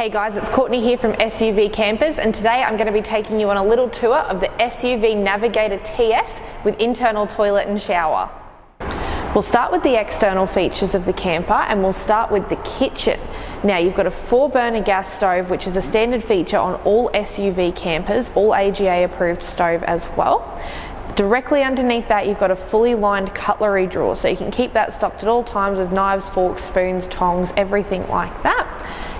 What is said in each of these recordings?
Hey guys, it's Courtney here from SUV Campers, and today I'm going to be taking you on a little tour of the SUV Navigator TS with internal toilet and shower. We'll start with the external features of the camper, and we'll start with the kitchen. Now you've got a 4-burner gas stove, which is a standard feature on all SUV campers, all AGA approved stove as well. Directly underneath that you've got a fully lined cutlery drawer, so you can keep that stocked at all times with knives, forks, spoons, tongs, everything like that.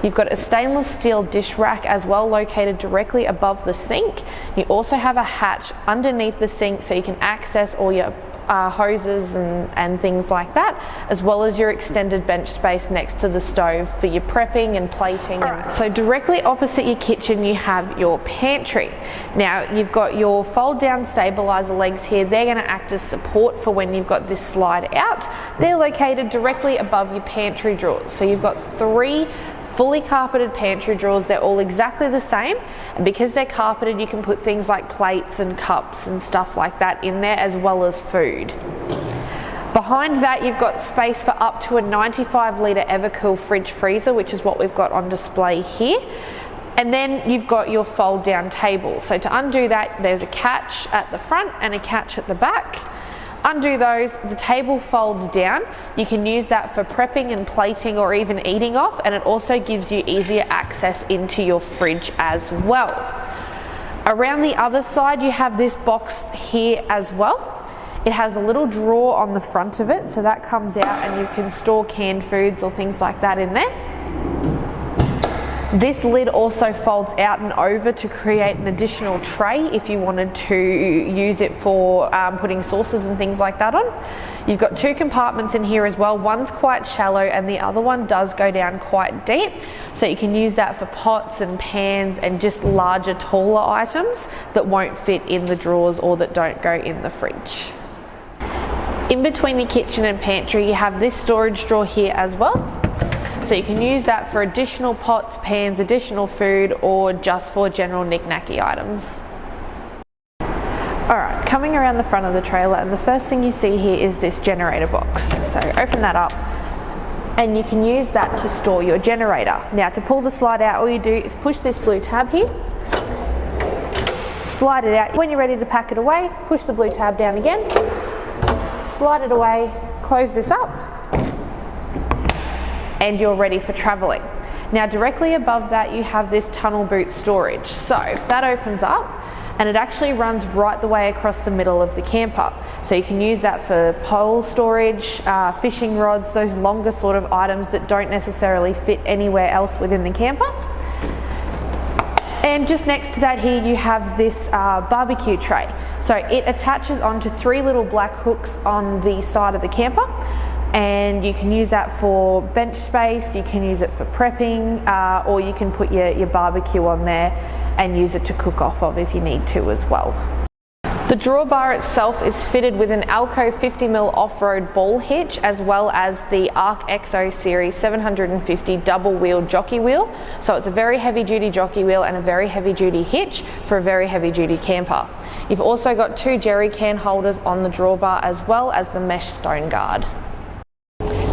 You've got a stainless steel dish rack as well, located directly above the sink. You also have a hatch underneath the sink so you can access all your hoses and things like that, as well as your extended bench space next to the stove for your prepping and plating. So directly opposite your kitchen you have your pantry. Now you've got your fold down stabilizer legs here. They're going to act as support for when you've got this slide out. They're located directly above your pantry drawers. So you've got 3 fully carpeted pantry drawers. They're all exactly the same, and because they're carpeted you can put things like plates and cups and stuff like that in there, as well as food. Behind that you've got space for up to a 95 litre Evercool fridge freezer, which is what we've got on display here. And then you've got your fold down table. So to undo that, there's a catch at the front and a catch at the back. Undo those, the table folds down. You can use that for prepping and plating or even eating off, and it also gives you easier access into your fridge as well. Around the other side you have this box here as well. It has a little drawer on the front of it, so that comes out and you can store canned foods or things like that in there. This lid also folds out and over to create an additional tray if you wanted to use it for putting sauces and things like that on. You've got 2 compartments in here as well. One's quite shallow and the other one does go down quite deep, so you can use that for pots and pans and just larger, taller items that won't fit in the drawers or that don't go in the fridge. In between the kitchen and pantry you have this storage drawer here as well. So you can use that for additional pots, pans, additional food, or just for general knick-knacky items. Alright, coming around the front of the trailer, and the first thing you see here is this generator box. So open that up and you can use that to store your generator. Now to pull the slide out, all you do is push this blue tab here, slide it out. When you're ready to pack it away, push the blue tab down again, slide it away, close this up, and you're ready for traveling. Now directly above that you have this tunnel boot storage. So that opens up and it actually runs right the way across the middle of the camper. So you can use that for pole storage, fishing rods, those longer sort of items that don't necessarily fit anywhere else within the camper. And just next to that here you have this barbecue tray. So it attaches onto 3 little black hooks on the side of the camper, and you can use that for bench space, you can use it for prepping, or you can put your barbecue on there and use it to cook off of if you need to as well. The drawbar itself is fitted with an Alco 50mm off-road ball hitch, as well as the Arc XO Series 750 double wheel jockey wheel. So it's a very heavy duty jockey wheel and a very heavy duty hitch for a very heavy duty camper. You've also got 2 jerry can holders on the drawbar, as well as the mesh stone guard.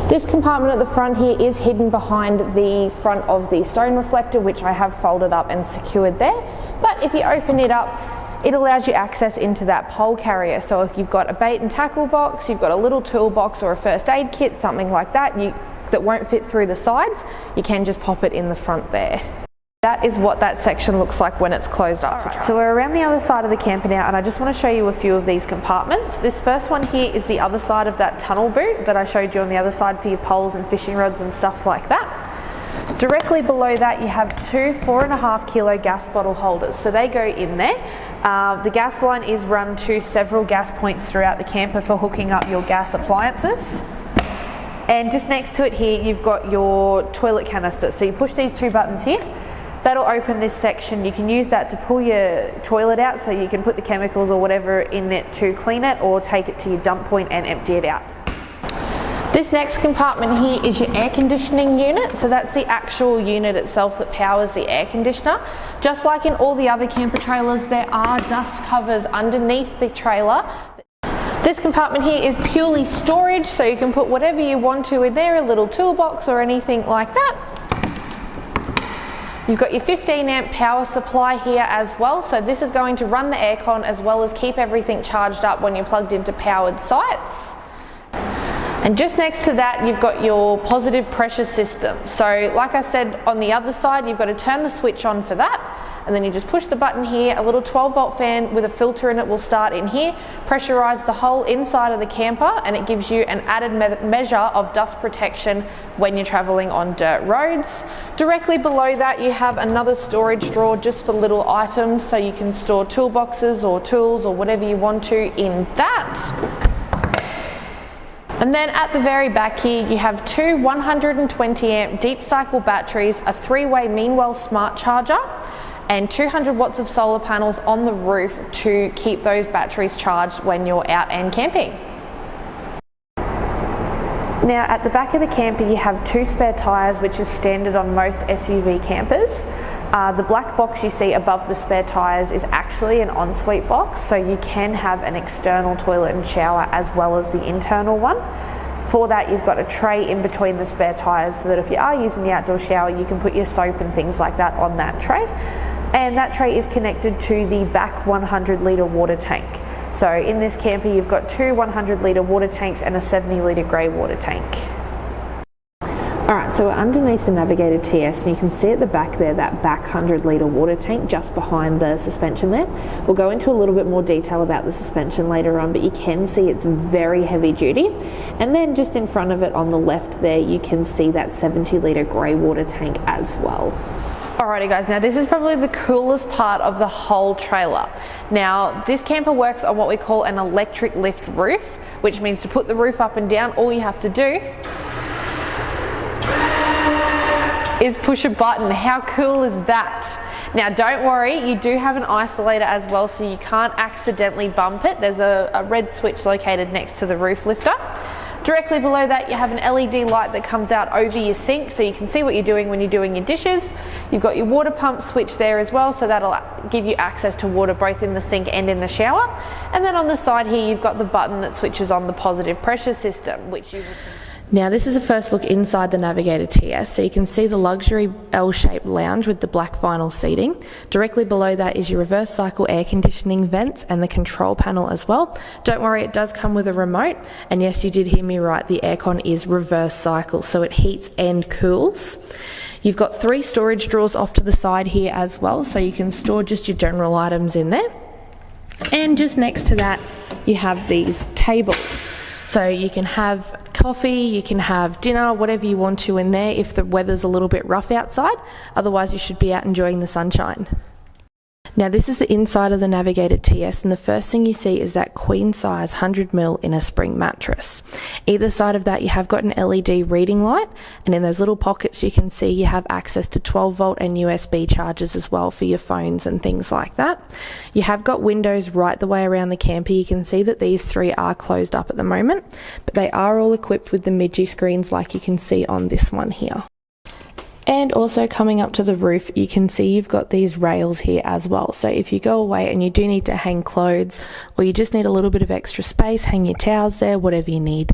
This compartment at the front here is hidden behind the front of the stone reflector, which I have folded up and secured there. But if you open it up, it allows you access into that pole carrier. So if you've got a bait and tackle box, you've got a little toolbox or a first aid kit, something like that, that won't fit through the sides, you can just pop it in the front there. That is what that section looks like when it's closed up. Right, so we're around the other side of the camper now, and I just want to show you a few of these compartments. This first one here is the other side of that tunnel boot that I showed you on the other side for your poles and fishing rods and stuff like that. Directly below that you have 2 4.5 kilo gas bottle holders, so they go in there. The gas line is run to several gas points throughout the camper for hooking up your gas appliances. And just next to it here you've got your toilet canister, so you push these 2 buttons here. That'll open this section. You can use that to pull your toilet out, so you can put the chemicals or whatever in it to clean it, or take it to your dump point and empty it out. This next compartment here is your air conditioning unit. So that's the actual unit itself that powers the air conditioner. Just like in all the other camper trailers, there are dust covers underneath the trailer. This compartment here is purely storage, so you can put whatever you want to in there, a little toolbox or anything like that. You've got your 15 amp power supply here as well, so this is going to run the aircon as well as keep everything charged up when you're plugged into powered sites. And just next to that, you've got your positive pressure system. So like I said, on the other side, you've got to turn the switch on for that. And then you just push the button here, a little 12-volt fan with a filter in it will start in here, pressurize the whole inside of the camper, and it gives you an added measure of dust protection when you're traveling on dirt roads. Directly below that, you have another storage drawer just for little items, so you can store toolboxes or tools or whatever you want to in that. And then at the very back here, you have two 120 amp deep cycle batteries, a 3-way Meanwell smart charger, and 200 watts of solar panels on the roof to keep those batteries charged when you're out and camping. Now at the back of the camper you have 2 spare tyres, which is standard on most SUV campers. The black box you see above the spare tyres is actually an ensuite box, so you can have an external toilet and shower as well as the internal one. For that you've got a tray in between the spare tyres so that if you are using the outdoor shower you can put your soap and things like that on that tray. And that tray is connected to the back 100 litre water tank. So in this camper you've got 2 100 litre water tanks and a 70 litre grey water tank. Alright, so we're underneath the Navigator TS and you can see at the back there that back 100 litre water tank just behind the suspension there. We'll go into a little bit more detail about the suspension later on, but you can see it's very heavy duty. And then just in front of it on the left there you can see that 70 litre grey water tank as well. Alrighty guys, now this is probably the coolest part of the whole trailer. Now this camper works on what we call an electric lift roof, which means to put the roof up and down all you have to do is push a button. How cool is that? Now don't worry, you do have an isolator as well, so you can't accidentally bump it. There's a red switch located next to the roof lifter. Directly below that you have an LED light that comes out over your sink so you can see what you're doing when you're doing your dishes. You've got your water pump switch there as well, so that'll give you access to water both in the sink and in the shower. And then on the side here you've got the button that switches on the positive pressure system, which you will see. Now this is a first look inside the Navigator TS, so you can see the luxury L-shaped lounge with the black vinyl seating. Directly below that is your reverse cycle air conditioning vents and the control panel as well. Don't worry, it does come with a remote, and yes, you did hear me right, the aircon is reverse cycle, so it heats and cools. You've got 3 storage drawers off to the side here as well, so you can store just your general items in there. And just next to that you have these tables. So you can have coffee, you can have dinner, whatever you want to in there if the weather's a little bit rough outside. Otherwise you should be out enjoying the sunshine. Now this is the inside of the Navigator TS, and the first thing you see is that queen size 100mm inner spring mattress. Either side of that you have got an LED reading light, and in those little pockets you can see you have access to 12-volt and USB chargers as well for your phones and things like that. You have got windows right the way around the camper. You can see that these 3 are closed up at the moment, but they are all equipped with the midgie screens like you can see on this one here. And also coming up to the roof, you can see you've got these rails here as well. So if you go away and you do need to hang clothes, or you just need a little bit of extra space, hang your towels there, whatever you need.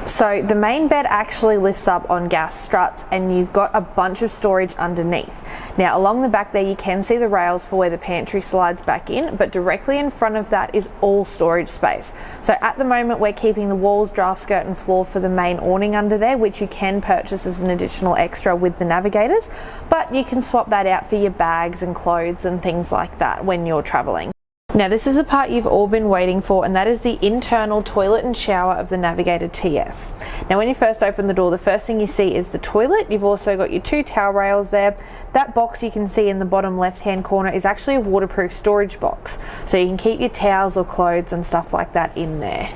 So the main bed actually lifts up on gas struts, and you've got a bunch of storage underneath. Now along the back there you can see the rails for where the pantry slides back in, but directly in front of that is all storage space. So at the moment we're keeping the walls, draft skirt and floor for the main awning under there, which you can purchase as an additional extra with the Navigators, but you can swap that out for your bags and clothes and things like that when you're traveling. Now this is the part you've all been waiting for, and that is the internal toilet and shower of the Navigator TS. Now when you first open the door, the first thing you see is the toilet. You've also got your 2 towel rails there. That box you can see in the bottom left hand corner is actually a waterproof storage box, so you can keep your towels or clothes and stuff like that in there.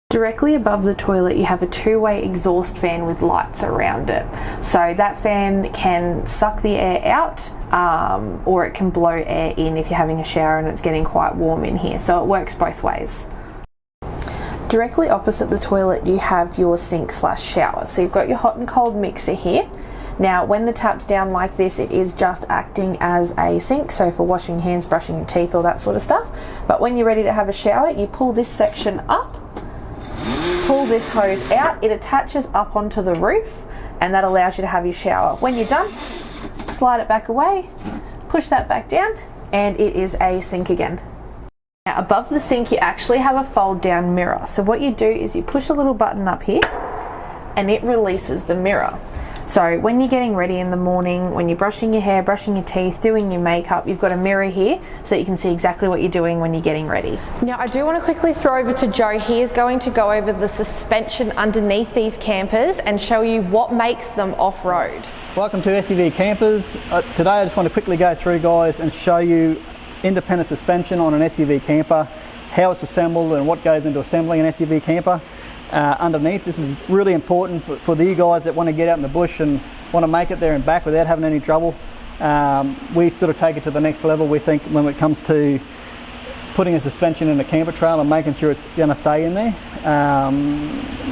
Directly above the toilet you have a 2-way exhaust fan with lights around it. So that fan can suck the air out, or it can blow air in if you're having a shower and it's getting quite warm in here. So it works both ways. Directly opposite the toilet you have your sink/shower. So you've got your hot and cold mixer here. Now when the tap's down like this, it is just acting as a sink, so for washing hands, brushing your teeth, all that sort of stuff. But when you're ready to have a shower, you pull this section up, pull this hose out, it attaches up onto the roof, and that allows you to have your shower. When you're done, slide it back away, push that back down, and it is a sink again. Now above the sink you actually have a fold down mirror. So what you do is you push a little button up here and it releases the mirror. So when you're getting ready in the morning, when you're brushing your hair, brushing your teeth, doing your makeup, you've got a mirror here so that you can see exactly what you're doing when you're getting ready. Now I do want to quickly throw over to Joe. He is going to go over the suspension underneath these campers and show you what makes them off-road. Welcome to SUV Campers. Today I just want to quickly go through, guys, and show you independent suspension on an SUV camper, how it's assembled and what goes into assembling an SUV camper. Underneath, this is really important for you guys that want to get out in the bush and want to make it there and back without having any trouble. We sort of take it to the next level, we think, when it comes to putting a suspension in a camper trailer and making sure it's going to stay in there.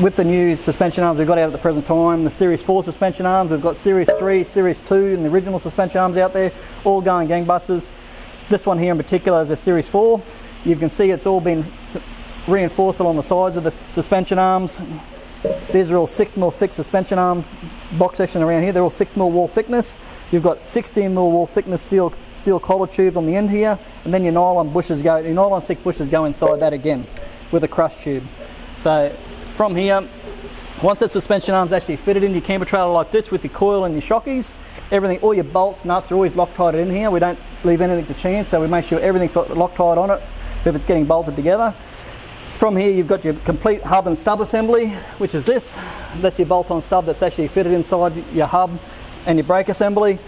With the new suspension arms we've got out at the present time, the Series 4 suspension arms, we've got Series 3, Series 2 and the original suspension arms out there, all going gangbusters. This one here in particular is the Series 4. You can see it's all been reinforced along the sides of the suspension arms. These are all 6mm thick suspension arm box section around here. They're all 6mm wall thickness. You've got 16mm wall thickness steel collar tubes on the end here, and then your nylon 6 bushes go inside that again with a crush tube. So from here, once that suspension arm's actually fitted into your camper trailer like this with your coil and your shockeys, everything, all your bolts, nuts are always Loctite in here. We don't leave anything to chance, so we make sure everything's Loctite on it if it's getting bolted together. From here you've got your complete hub and stub assembly, which is this. That's your bolt-on stub that's actually fitted inside your hub and your brake assembly.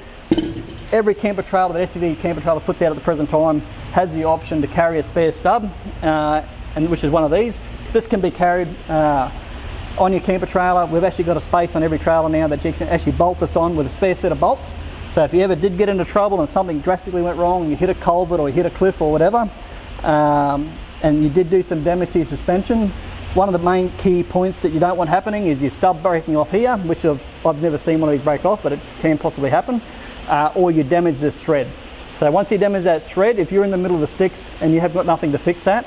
Every camper trailer that SUV camper trailer puts out at the present time has the option to carry a spare stub, and which is one of these. This can be carried on your camper trailer. We've actually got a space on every trailer now that you can actually bolt this on with a spare set of bolts. So if you ever did get into trouble and something drastically went wrong, you hit a culvert or you hit a cliff or whatever, and you did do some damage to your suspension, one of the main key points that you don't want happening is your stub breaking off here, which I've never seen one of these break off, but it can possibly happen, or you damage this thread. So once you damage that thread, if you're in the middle of the sticks and you have got nothing to fix that,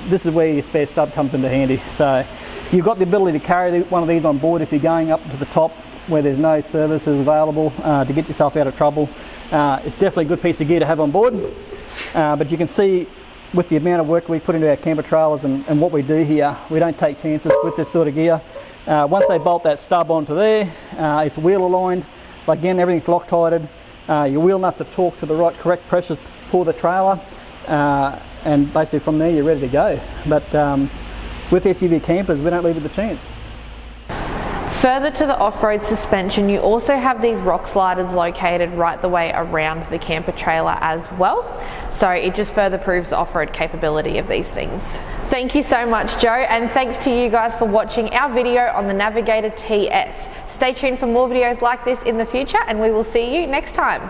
this is where your spare stub comes into handy. So you've got the ability to carry one of these on board if you're going up to the top where there's no services available to get yourself out of trouble. It's definitely a good piece of gear to have on board, but you can see with the amount of work we put into our camper trailers and what we do here, we don't take chances with this sort of gear. Once they bolt that stub onto there, it's wheel aligned. Again, everything's Loctited. Your wheel nuts are torqued to the correct pressures for the trailer, and basically from there you're ready to go. But with SUV campers, we don't leave it to chance. Further to the off-road suspension, you also have these rock sliders located right the way around the camper trailer as well. So it just further proves the off-road capability of these things. Thank you so much, Joe, and thanks to you guys for watching our video on the Navigator TS. Stay tuned for more videos like this in the future, and we will see you next time.